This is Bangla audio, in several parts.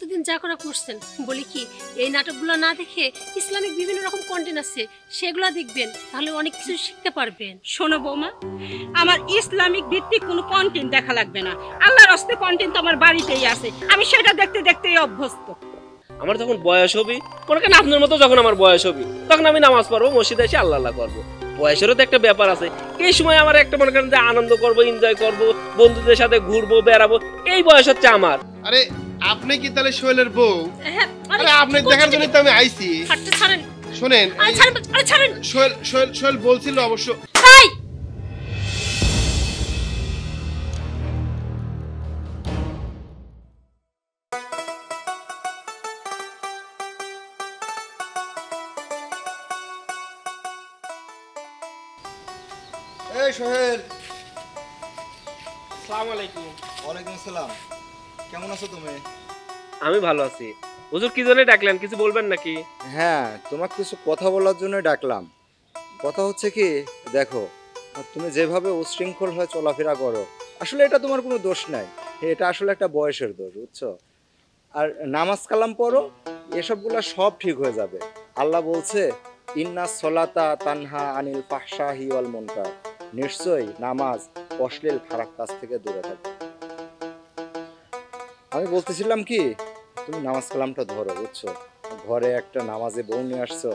এতদিন যা করা করছেন, বলি কি এই নাটকগুলো না দেখে ইসলামিক বিভিন্ন রকম কন্টেন্ট আছে সেগুলো দেখবেন, তাহলে অনেক কিছু শিখতে পারবেন। শোনো বৌমা, আমার ইসলামিক ভিত্তিক কোনো কন্টেন্ট দেখা লাগবে না। আল্লাহর রাস্তে কন্টেন্ট আমার বাড়িতেই আছে, আমি সেটা দেখতে দেখতেই অভ্যস্ত। আমার যখন বয়স হবে, মনে করেন আপনার মতো যখন আমার বয়স হবে, তখন আমি নামাজ পড়বো, মসজিদে এসে আল্লাহ আল্লাহ করবো। বয়সেরও তো একটা ব্যাপার আছে। এই সময় আমার একটা মনে করেন যে আনন্দ করবো, এনজয় করবো, বন্ধুদের সাথে ঘুরবো, বেড়াবো, এই বয়স হচ্ছে আমার। আরে আপনি কি তাহলে সোহেলের বউ? হ্যাঁ, আরে আপনি দেখার জন্য তো আমি আইছি। ছাড়েন, শুনেন, ছাড়েন। সোহেল বলছিল অবশ্য। এই সোহেল। আসসালামু আলাইকুম। ওয়ালাইকুম আসসালাম। কেমন আছো তুমি? আমি ভালো আছি। হুজুর কি জন্য ডাকলেন, কিছু বলবেন নাকি? হ্যাঁ, তোমাকে কিছু কথা বলার জন্য ডাকলাম। কথা হচ্ছে কি, দেখো তুমি যেভাবে উচ্ছৃঙ্খল হয়ে চলাফেরা করো, আসলে এটা তোমার কোনো দোষ নাই, এটা আসলে একটা বয়সের দোষ, বুঝছো? আর নামাজ কালাম পড়ো, এসবগুলো সব ঠিক হয়ে যাবে। আল্লাহ বলছে ইন্না সলাতা তানহা আনিল ফাহশাহি ওয়াল মুনকার, নিশ্চয়ই নামাজ অশ্লীল খারাপ কাজ থেকে দূরে থাকবে। আমি বলতেছিলাম কি, তুমি নামাজ কালামটা ধরো, বুঝছো? ঘরে একটা নামাজে বউ নিয়ে আসছো,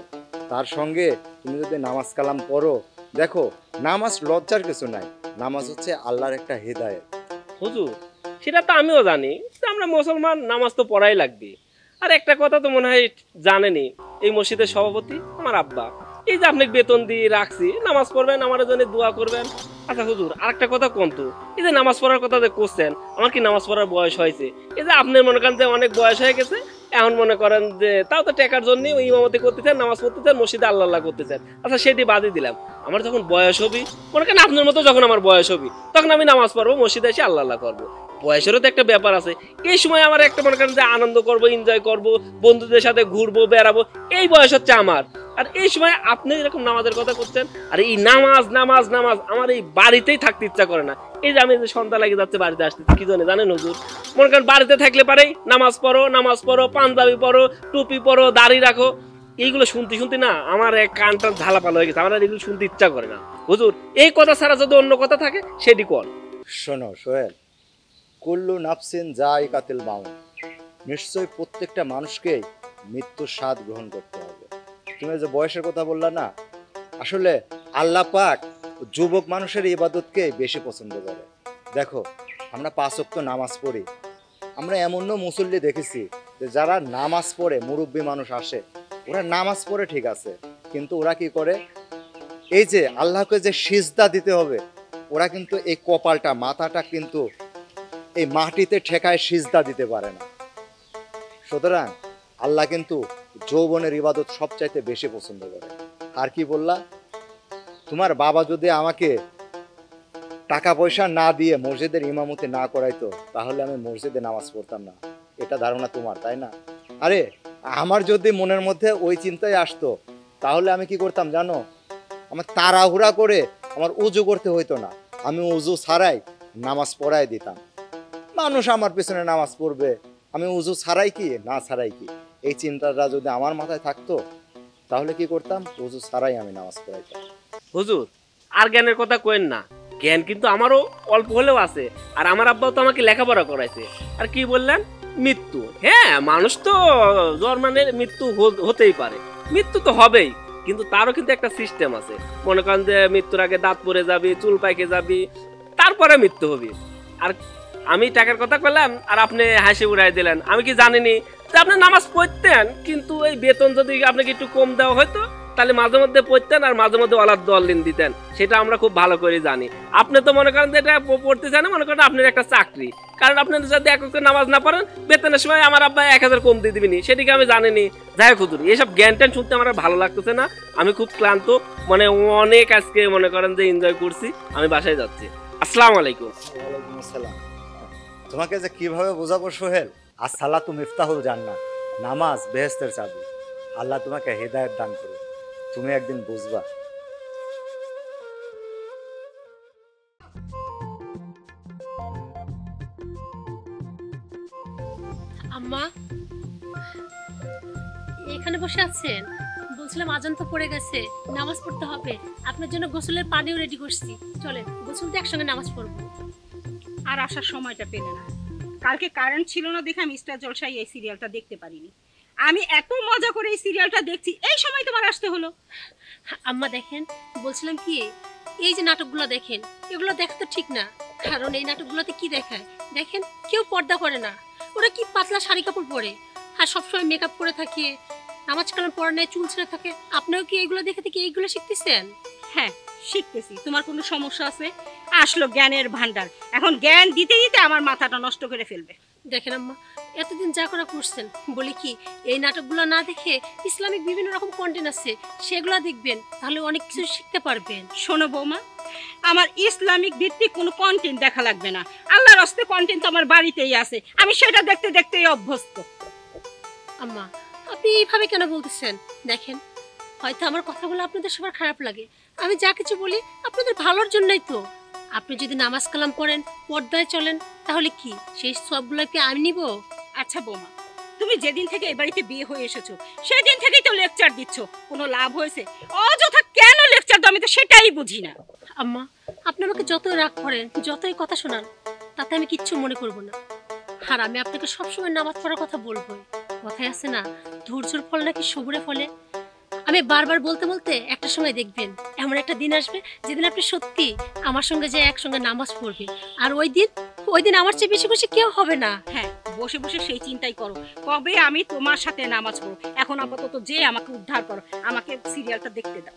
তার সঙ্গে তুমি যদি নামাজ কালাম পড়ো, দেখো নামাজ লজ্জার কিছু নাই, নামাজ হচ্ছে আল্লাহর একটা হিদায়াত। হুজুর সেটা তো আমিও জানি যে আমরা মুসলমান, নামাজ তো পড়াই লাগবে। আর একটা কথা তো মনে হয় জানেনি, এই মসজিদের সভাপতি আমার আব্বা। এই যে আপনাকে বেতন দিয়ে রাখছি, নামাজ পড়বেন, আমার জন্য দোয়া করবেন। আচ্ছা হুজুর, আরেকটা কথা কোন তো, এই যে নামাজ পড়ার কথা যে করছেন, আমার কি নামাজ পড়ার বয়স হয়েছে? এই যে আপনার মনে করেন যে অনেক বয়স হয়ে গেছে, এখন মনে করেন যে তাও তো টাকার জন্য ওই ইমামতি করতেছেন, নামাজ পড়তেছেন, মসজিদে আল্লাহ আল্লাহ করতেছেন। আচ্ছা সেটি বাদই দিলাম, আমার যখন বয়স হবে, মনে করেন আপনার মতো যখন আমার বয়স হবে, তখন আমি নামাজ পড়বো, মসজিদে এসে আল্লাহ আল্লাহ করবো। বয়সেরও তো একটা ব্যাপার আছে। এই সময় আমার একটা মনে করেন যে আনন্দ করবো, এনজয় করবো, বন্ধুদের সাথে ঘুরবো, বেড়াবো, এই বয়স হচ্ছে আমার। আর এই সময় আপনি এরকম নামাজের কথা করছেন, আর এই নামাজ নামাজ নামাজ আমার এই বাড়িতেই থাকতে ইচ্ছা করে না। এই যে আমি যে সন্ধ্যা লেগে যাচ্ছে বাড়িতে আসতে, কি জানে জানেন হুজুর? মনে করেন বাড়িতে থাকলে পারেই নামাজ পড়ো, পাঞ্জাবি পরো, টুপি পরো, দাড়ি রাখো, এইগুলো শুনতে শুনতে না আমার এক কানটা ঝালাপালা হয়ে গেছে, আমার আর এগুলো শুনতে ইচ্ছা করে না। হুজুর এই কথা ছাড়া যদি অন্য কথা থাকে সেটি কর। শোনো সোহেল, কুল্লু নাফসিন যায়কাতুল মাউত, নিশ্চয়ই প্রত্যেকটা মানুষকেই মৃত্যুর স্বাদ গ্রহণ করতে হবে। তুমি যে বয়সের কথা বললা না, আসলে আল্লাহ পাক যুবক মানুষের ইবাদতকে বেশি পছন্দ করে। দেখো আমরা 5 ওয়াক্ত নামাজ পড়ি, আমরা এমনও মুসল্লি দেখেছি যে যারা নামাজ পড়ে, মুরব্বী মানুষ আসে, ওরা নামাজ পড়ে ঠিক আছে, কিন্তু ওরা কি করে, এই যে আল্লাহকে যে সিজদা দিতে হবে, ওরা কিন্তু এই কপালটা, মাথাটা কিন্তু এই মাটিতে ঠেকায় সিজদা দিতে পারে না। সুতরাং আল্লাহ কিন্তু যৌবনের ইবাদত সবচাইতে বেশি পছন্দ করে। আর কি বললা, তোমার বাবা যদি আমাকে টাকা পয়সা না দিয়ে মসজিদের ইমামতি না করাইতো, তাহলে আমি মসজিদে নামাজ পড়তাম না, এটা ধারণা তোমার, তাই না? আরে আমার যদি মনের মধ্যে ওই চিন্তাই আসতো, তাহলে আমি কি করতাম জানো? আমার তাড়াহুড়া করে আমার উজু করতে হইতো না, আমি উজু ছাড়াই নামাজ পড়াই দিতাম। মানুষ আমার পেছনে নামাজ পড়বে, আমি উজু ছাড়াই কি না ছাড়াই কি, এই চিন্তাটা যদি আমার মাথায় থাকতো, তাহলে কি করতাম, উজু ছাড়াই আমি নামাজ পড়াইতাম। হুজুর আর জ্ঞানের কথা কইেন না, জ্ঞান কিন্তু আমারও অল্প হলেও আছে। আর আমার আব্বাও তো আমাকে লেখাপড়া করাইছে। আর কি বললেন, মৃত্যু, হ্যাঁ মানুষ তো জন্মানের মৃত্যু হতেই পারে, মৃত্যু তো হবেই, কিন্তু তারও কিন্তু একটা সিস্টেম আছে। মনে করেন যে মৃত্যুর আগে দাঁত পড়ে যাবি, চুল পাইকে যাবি, তারপরে মৃত্যু হবে। আর আমি টাকার কথা বললাম আর আপনি হাসি উড়াই দিলেন। আমি কি জানিনি যে আপনি নামাজ পড়তেন, কিন্তু এই বেতন যদি আপনাকে একটু কম দেওয়া হয়তো, তাহলে মাঝে মধ্যে পড়তেন আর মাঝে মধ্যে ওলার দলিন দিতেন, সেটা আমরা খুব ভালো করে জানি। আপনি তো মনে করেন যে এটা পড়তে চান, মনে করেন আপনার একটা চাকরি, কারণ আপনি যদি এক নামাজ না পড়েন, বেতনের সময় আমার আব্বা 1000 কম দিয়ে দিবিনি, সেটিকে আমি জানিনি। যাই হোক হুজুর, এইসব জ্ঞান ট্যান শুনতে আমার ভালো লাগতেছে না, আমি খুব ক্লান্ত, মানে অনেক আজকে মনে করেন যে এনজয় করছি, আমি বাসায় যাচ্ছি। আসসালামু আলাইকুম। ওয়ালাইকুম আসসালাম। তোমাকে যে কিভাবে বোঝাবো সোহেল, আসসালাতু মিফতাহুল জান্নাত, নামাজ বেহেশতের চাবি। আল্লাহ তোমাকে হেদায়েত দান করুন, তুমি একদিন বুঝবা। আম্মা এখানে বসে আছেন? বলছিলাম আজান তো পড়ে গেছে, নামাজ পড়তে হবে। আপনার জন্য গোসলের পানিও রেডি করছি, চলেন গোসল দিয়ে একসঙ্গে নামাজ পড়বো। আর আসার সময়টা পেলে না। কালকে কারেন্ট ছিল না দেখে আমি স্টার জলসায় এই সিরিয়ালটা দেখতে পারিনি। আমি এত মজা করে এই সিরিয়ালটা দেখছি, এই সময় তোমার আসতে হলো। আম্মা দেখেন, বলছিলাম কি, এই যে নাটকগুলো দেখেন, এগুলো দেখা তো ঠিক না। কারণ এই নাটকগুলোতে কি দেখায় দেখেন, কেউ পর্দা করে না, ওরা কি পাতলা শাড়ি কাপড় পরে আর সবসময় মেকআপ করে থাকে, নামাজ কালাম পড়া নেই, চুল ছেড়ে থাকে। আপনিও কি এইগুলো দেখে থেকে এইগুলো শিখতেছেন? হ্যাঁ শিখতেছি। তোমার কোনো সমস্যা আছে? আসলো জ্ঞানের ভান্ডার, এখন জ্ঞান দিতে দিতে আমার মাথাটা নষ্ট করে ফেলবে। দেখেন আম্মা, এতদিন যা করা করছেন, বলি কি এই নাটকগুলো না দেখে ইসলামিক বিভিন্ন রকম কন্টেন্ট আছে, সেগুলো দেখবেন, তাহলে অনেক কিছু শিখতে পারবেন। শোনো বৌমা, আমার ইসলামিক ভিত্তিক কোনো কন্টেন্ট দেখা লাগবে না। আল্লাহর হস্তে কন্টেন্ট আমার বাড়িতেই আছে, আমি সেটা দেখতে দেখতেই অভ্যস্ত। আম্মা আপনি এইভাবে কেন বলতেছেন? দেখেন, হয়তো আমার কথাগুলো আপনাদের সবার খারাপ লাগে, আমি যা কিছু বলি আপনাদের ভালোর জন্যই তো। আপনি যদি নামাজ কালাম পড়েন, পর্দায় চলেন, তাহলে কি সেই সবগুলো কি আমি নিব? আচ্ছা বৌমা, তুমি যেদিন থেকে এই বাড়িতে বিয়ে হয়ে এসেছো সেই দিন থেকেই তো লেকচার দিচ্ছ, কোনো লাভ হয়েছে? অযথা কেন লেকচার দাও, আমি তো সেটাই বুঝি না। আম্মা আপনি আমাকে যতই রাগ করেন, যতই কথা শোনান, তাতে আমি কিচ্ছু মনে করব না। আর আমি আপনাকে সবসময় নামাজ পড়ার কথা বলবোই। কথায় আছে না, ধৈর্যের ফল নাকি সবুরে ফলে। আমি বারবার বলতে বলতে একটা সময় দেখবেন, এমন একটা দিন আসবে যেদিন আপনি সত্যি আমার সঙ্গে যে একসঙ্গে নামাজ পড়বে, আর ওই দিন আমার চেয়ে বেশি খুশি কেউ হবে না। হ্যাঁ, বসে বসে সেই চিন্তাই করো, কবে আমি তোমার সাথে নামাজ পড়ো। এখন আপাতত যে আমাকে উদ্ধার করো, আমাকে সিরিয়ালটা দেখতে দাও।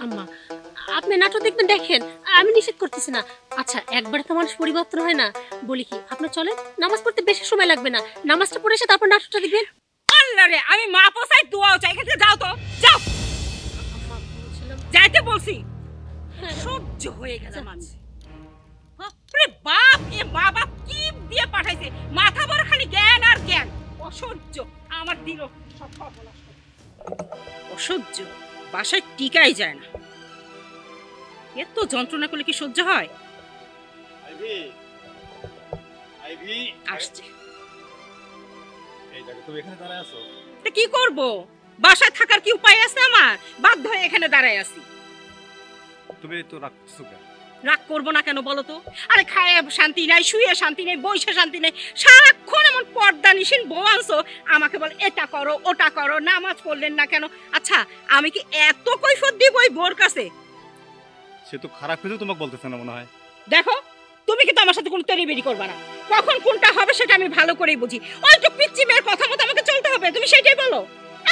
আম্মা আপনি নাটক দেখবেন, দেখেন, আমি নিষেধ করতেছি না। আচ্ছা একবারে তো মানুষ পরিবর্তন হয় না। বলি কি, আপনি চলেন, নামাজ পড়তে বেশি সময় লাগবে না, নামাজটা পড়ে এসে তারপর নাটকটা দেখবেন। আল্লাহ রে, আমি মা পোসাই দোয়াও চাই, এখান থেকে যাও তো, যাও। আম্মা বলছিলাম, যাইতে বলছি। হ্যাঁ, সহ্য হয়ে গেল মানুষ। বাপরে বাপ, এ মা বাপ কি দিয়ে পাঠাইছে, মাথা বড় খালি জ্ঞান আর জ্ঞান। অসহ্য, আমার দিল সব সর্বনাশ করে। অসহ্য, বাসায় টিকাই যায় না। এত যন্ত্রণা করলে কি সহ্য হয়? আসছে। তুমি এখানে দাঁড়ায় আছো? তা কি করব, বাসায় থাকার কি উপায় আছে আমার? বাধ্য হয়ে এখানে দাঁড়ায় আছি। তুমি তো রাখছো কেন? রাগ করবো না কেন বলো তো? আরে খায় শান্তি নাই, শুয়ে শান্তি নেই, বইসে শান্তি নেই, সারাক্ষণ এমন পর্দা নিশিন বউ আনছো, আমাকে বল এটা করো ওটা করো, নামাজ পড়লেন না কেন? আচ্ছা আমি কি এত কৈফিয়ত দিব ওই বোর কাছে? সে তো খারাপ কিছু তোমাকে বলতেছে না মনে হয়। দেখো, তুমি কিন্তু আমার সাথে কোনো তেড়িবেড়ি করবা না, কখন কোনটা হবে সেটা আমি ভালো করেই বুঝি। ওই তো পিচ্চি মেয়ের কথা মতো আমাকে চলতে হবে, তুমি সেটাই বলো।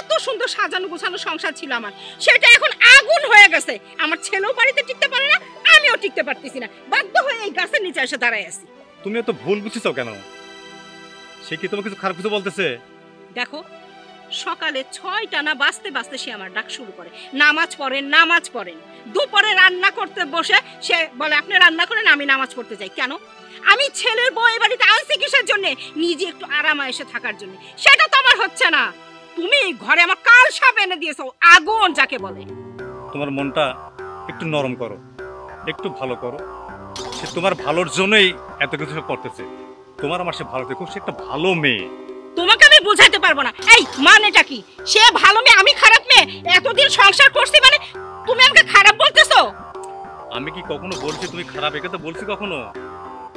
এত সুন্দর সাজানো গোছানো সংসার ছিল আমার, সেটা এখন আগুন হয়ে গেছে। আমার ছেলেও বাড়িতে টিকতে পারে না, আমিও টিকতে পারতেছি না, বাধ্য হয়ে এই গাছের নিচে এসে দাঁড়ায় আছি। তুমি এত ভুল বুঝছিস কেন? সে কি তোমাকে কিছু খারাপ কিছু বলতেছে? দেখো, সকালে 6টা না বাজতে বাজতে সে আমার ডাক শুরু করে, নামাজ পড়েন নামাজ পড়েন। দুপুরে রান্না করতে বসে সে বলে আপনি রান্না করেন, আমি নামাজ পড়তে যাই। কেন? আমি ছেলের বউ এই বাড়িতে আনছি কিসের জন্য? নিজে একটু আরামে এসে থাকার জন্য। সেটা তো আমার হচ্ছে না। তুমি ঘরে আমার কাল সাপ এনে দিয়েছো, আগুন যাকে বলে। তোমার মনটা একটু নরম করো, একটু ভালো করো। সে তোমার ভালোর জন্যই এত কিছু করতেছে। তোমার আমার সে ভালো থেকো, সে একটা ভালো মেয়ে। তোমাকে আমি বুঝাইতে পারবো না। এই মানেটা কি? সে ভালো মেয়ে, আমি খারাপ মেয়ে? এতদিন সংসার করছি মানে তুমি আমাকে খারাপ বলতেছো? আমি কি কখনো বলছি তুমি খারাপ? একে তো বলছি কখনো?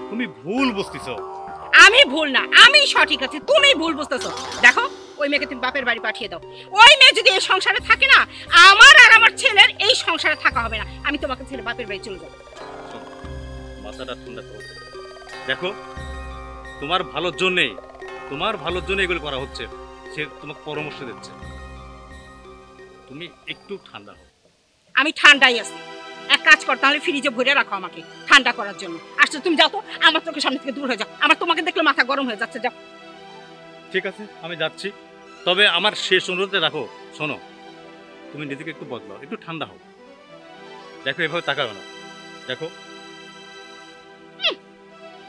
তুমি ভুল বুঝতেছো। আমি ভুল না, আমি সঠিক আছি, তুমি ভুল বুঝতেছো। দেখো, ওই মেয়েকে তুমি বাপের বাড়ি পাঠিয়ে দাও। ওই মেয়ে যদি এই সংসারে থাকে না, আমার আর আমার ছেলের এই সংসারে থাকা হবে না। আমি তোমাকে ছেলে বাপের বাড়ি চলে যাবো। মাথাটা ঠান্ডা করো। দেখো, তোমার ভালোর জন্য এগুলো করা হচ্ছে। সে তোমাকে পরামর্শ দিচ্ছে, তুমি একটু ঠান্ডা হও। আমি ঠান্ডাই আছি। এক কাজ কর, তাহলে ফ্রিজে ভরে রাখো আমাকে ঠান্ডা করার জন্য। আসলে তুমি যাও তো, আমার চোখের সামনে থেকে দূর হয়ে যাও। আমার তোমাকে দেখলে মাথা গরম হয়ে যাচ্ছে। যাও। ঠিক আছে, আমি যাচ্ছি। তবে আমার শেষ অনুরোধে রাখো, শোনো, তুমি নিজেকে একটু বদলাও, একটু ঠান্ডা হও। দেখো, এভাবে তাকাও না। দেখো,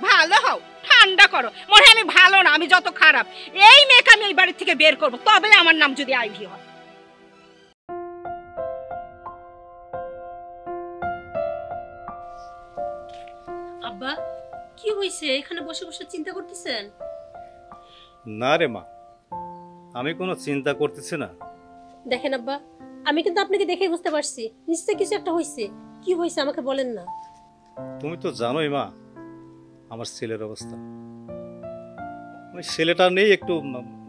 ভালো হও, ঠান্ডা করো। মনে হয় আমি ভালো না, আমি যত খারাপ। এই মেয়েকে আমি এই বাড়ি থেকে বের করবো, তবে আমার নাম যদি আইভি হয়। আব্বা কি হয়েছে? এখানে বসে বসে চিন্তা করতেছেন? না রে মা, আমি কোনো চিন্তা করতেছি না। দেখেন আব্বা, আমি কিন্তু আপনাকে দেখেই বুঝতে পারছি নিশ্চয়ই কিছু একটা হয়েছে। কি হয়েছে আমাকে বলেন না। তুমি তো জানোই মা আমার ছেলের অবস্থা। ওই ছেলেটা নিয়ে একটু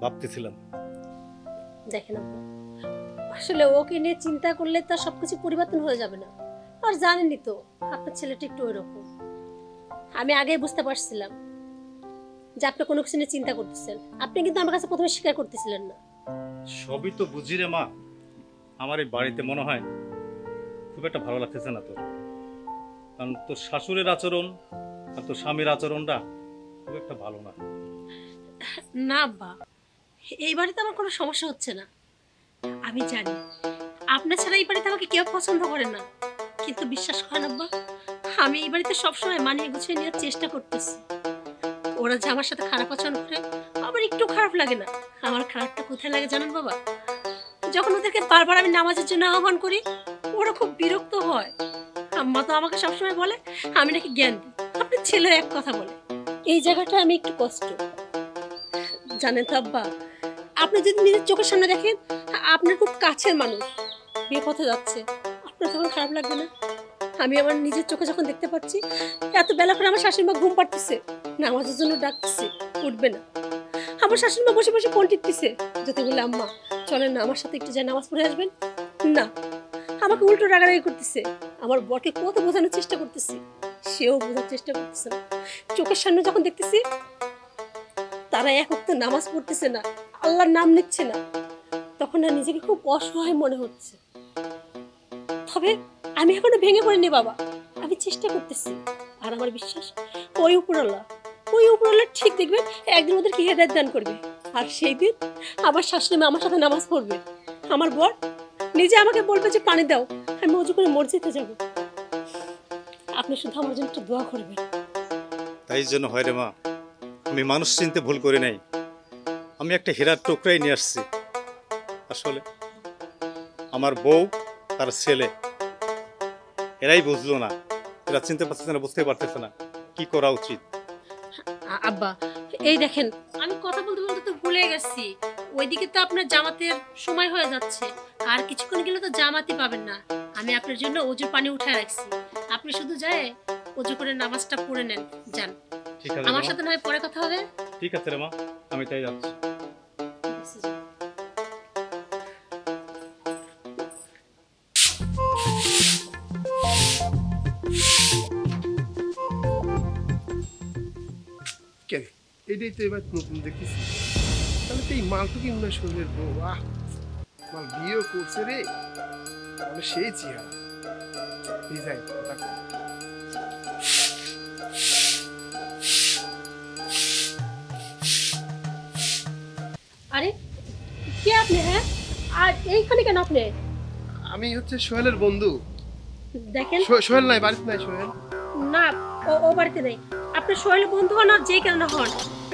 ভাবতেছিলাম। দেখেন আব্বা, আসলে ওকে নিয়ে চিন্তা করলে তার সবকিছু পরিবর্তন হয়ে যাবে না। আর জানেনই তো আপনার ছেলেটা একটু ওইরকম। আমি আগেই বুঝতে পারছিলাম যে আপনি কোনো কিছু নিয়ে চিন্তা করতেছেন। আপনি কিন্তু আমার কাছে প্রথমে স্বীকার করতেছিলেন না। সবই তো বুঝি রে মা, আমার এই বাড়িতে মনে হয় খুব একটা ভালো লাগতেছে না তোর। কারণ তোর শাশুড়ির আচরণ আর তোর স্বামীর আচরণটা খুব একটা ভালো না। না আব্বা, এই বাড়িতে আমার কোনো সমস্যা হচ্ছে না। আমি জানি আপনার ছাড়া এই বাড়িতে আমাকে কেউ পছন্দ করে না, কিন্তু বিশ্বাস করেন আব্বা, আমি এই বাড়িতে সবসময় মানিয়ে গুছিয়ে নেওয়ার চেষ্টা করতেছি। ওরা যে আমার সাথে খারাপ আচরণ করে আমার একটু খারাপ লাগে না। আমার খারাপটা কোথায় লাগে জানেন বাবা? যখন ওদেরকে বারবার আমি নামাজের জন্য আহ্বান করি, ওরা খুব বিরক্ত হয়। আম্মা তো আমাকে সবসময় বলে আমি নাকি জ্ঞান দিই, আপনার ছেলে এক কথা বলে। এই জায়গাটা আমি একটু কষ্ট জানেন তো আব্বা। আপনি যদি নিজের চোখের সামনে দেখেন আপনার খুব কাছের মানুষ বিয়ে পথে যাচ্ছে, আপনার তখন খারাপ লাগবে না? আমি আমার নিজের চোখে যখন দেখতে পাচ্ছি এত বেলা করে আমার শাশুড়ি মা ঘুম পাড়তেছে, নামাজের জন্য ডাকতেছে, উঠবে না। আমার শাশুড়ি মা বসে বসে ফোন টিপতেছে, যদি বলে আম্মা চলেন না আমার সাথে একটু যাই নামাজ পড়ে আসবেন, না আমাকে উল্টো রাগারাগি করতেছে। আমার বরকে কত বোঝানোর চেষ্টা করতেছি, সেও বোঝার চেষ্টা করতেছে না। চোখের সামনে যখন দেখতেছি তারা এক ওয়াক্ত নামাজ পড়তেছে না, আল্লাহর নাম নিচ্ছে না, তখন না নিজেকে খুব অসহায় মনে হচ্ছে। তবে আমি এখনো ভেঙে পড়িনি বাবা, আমি চেষ্টা করতেছি। আর আমার বিশ্বাস ওই উপরওয়ালা ঠিক দেখবেন একদিন ওদেরকে হেদায়েত দান করবে। আর সেই দিন আমার শাশুড়ি মা আমার সাথে নামাজ পড়বে, আমার বর নিজে আমাকে বলবে যে পানি দাও, আমি ওযু করে মসজিদে যাব। আপনি শুধু আমার জন্য একটু দোয়া করবেন। তাই জন্য হয় রে মা, আমি মানুষ চিনতে ভুল করি নাই। আমি একটা হীরার টুকরাই নিয়ে আসছি। আসলে আমার বউ তার ছেলে এরাই বুঝলো না, এরা চিনতে পারতেছে না, বুঝতে পারতেছে না কি করা উচিত। আব্বা এই দেখেন, আমি কথা বলতে বলতে তো ভুলে গেছি, ওইদিকে তো আপনার জামাতের সময় হয়ে যাচ্ছে, আর কিছুক্ষণ গেলে তো জামাতই পাবেন না। আমি আপনার জন্য ওযুর পানি উঠায় রাখছি, আপনি শুধু যায় ওযু করে নামাজটা পড়ে নেন, যান। ঠিক আছে আমার সাথে নয় পরে কথা হবে। ঠিক আছে রে মা, আমি তাই যাচ্ছি। কেন এটাই তো এবার নতুন দেখতেছি। তাহলে তো এই মালটুকি মনে হয় শরীরের বউ। আহ, মাল বিয়েও করছে রে, তাহলে সেই চেহারা। এই যাই কথা কই। আরে কে আপনি? হ্যাঁ, আর এইখানে কেন আপনি? আমি হচ্ছে সোহেলের বন্ধু। দেখেন সোহেল নাই, বাড়িতে নাই সোহেল। না, ও বাড়িতে নেই। আপনি সোহেলের বন্ধু হন আর যেই কেন না হন,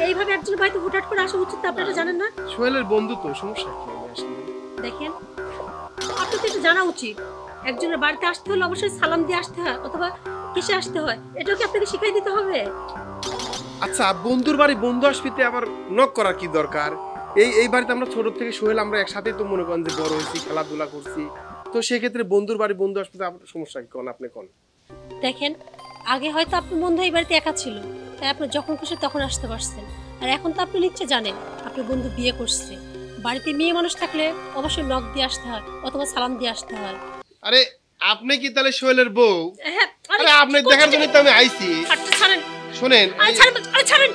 এইভাবে একজন বাড়িতে হুটহাট করে আসা উচিত, আপনারা জানেন না? সোহেলের বন্ধু তো, সমস্যা কি? আমি আসলে দেখেন আপনার তো এটা জানা উচিত, একজনের বাড়িতে আসতে হলে অবশ্যই সালাম দিয়ে আসতে হয়, অথবা কিসে আসতে হয়, এটাও কি আপনাকে শিখিয়ে দিতে হবে? আচ্ছা, বন্ধুর বাড়ি বন্ধু আসবিতে আবার নক করার কি দরকার? এই বাড়িতে আমরা ছোট থেকে সোহেল আমরা একসাথেই তো মনে করেন যে বড় হয়েছি, খেলাধুলা করছি, তো সেক্ষেত্রে বন্ধুর বাড়ি বন্ধু আসবিতে আপনার সমস্যা কি? কোন আপনি কোন? দেখেন আগে হয়তো আপনার বন্ধু এই বাড়িতে একা ছিল, তাই আপনি যখন খুশি তখন আসতে পারছেন। আর এখন তো আপনি নিশ্চয় জানেন আপনার বন্ধু বিয়ে করছে, বাড়িতে মেয়ে মানুষ থাকলে অবশ্যই নক দিয়ে আসতে হয় অথবা সালাম দিয়ে আসতে হয়। আরে আপনি কি তাহলে সোহেলের বউ? হ্যাঁ, আরে আপনি দেখার জন্য তো আমি আইছি। ছাড়েন, শুনেন, ছাড়েন।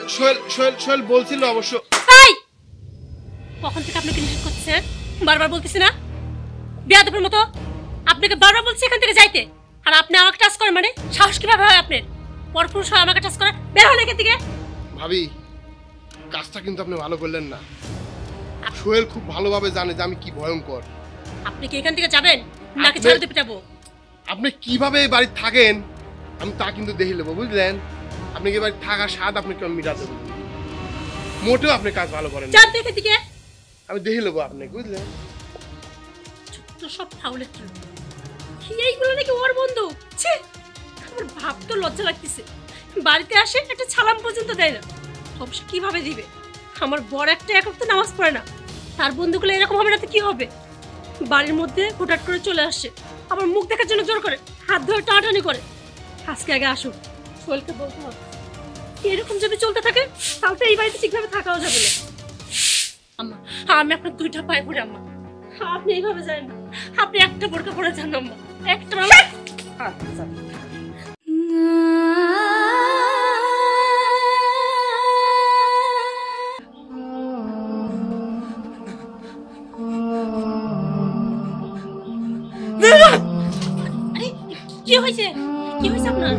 সোহেল বলছিল অবশ্য। এই কখন থেকে আপনাকে নিষেধ করছে? বারবার বলতেছি না বেয়াদবের মতো? আপনাকে বারবার বলছি এখান থেকে যাইতে, আর আপনি আমাকে টাচ করেন, মানে সাহস কিভাবে হয় আপনার? পরপুরুষ হয় আমাকে টাচ করে, বের হন এখান থেকে। ভাবি, কাজটা কিন্তু আপনি ভালো করলেন না। সোহেল খুব ভালোভাবে জানে যে আমি কি ভয়ঙ্কর। আপনি কি এখান থেকে যাবেন নাকি ছেড়ে দিয়ে পিটাবো? আপনি কিভাবে এই বাড়ি থাকেন আমি তা কিন্তু দেখে নেবো, বুঝলেন? আপনি কি বাড়ি থাকার স্বাদ আপনি কেমন মিটাতে বলবেন? মোটেও আপনি কাজ ভালো করেন না। যান এখান থেকে, আমি দেখে নেবো আপনি, বুঝলেন? তো সব ফাউলের জন্য কি এইগুলো নাকি ওর বন্ধু? ছি, আমার ভাবতে লজ্জা লাগতেছে। বাড়িতে আসে একটা সালাম পর্যন্ত দেয় না, অবশ্য কিভাবে দিবে? আমার বর একটা একক তো নামাজ পড়ে না, তার বন্ধুগুলো এরকম হবে না তো কি হবে? বাড়ির মধ্যে হুটহাট করে চলে আসছে, আবার মুখ দেখার জন্য জোর করে, হাত ধরে টানাটানি করে। আজকে আগে আসুক, সোহেলকে বলতে হবে। এরকম যদি চলতে থাকে তাহলে তো এই বাড়িতে ঠিকভাবে থাকাও যাবে না। আম্মা, আমি আপনার দুইটা পায়ে পড়ে আম্মা, আপনি এইভাবে যান না, আপনি একটা বোরকা পরে যান আম্মা, একটা আচ্ছা আরে কি হয়েছে, কি হয়েছে আপনার?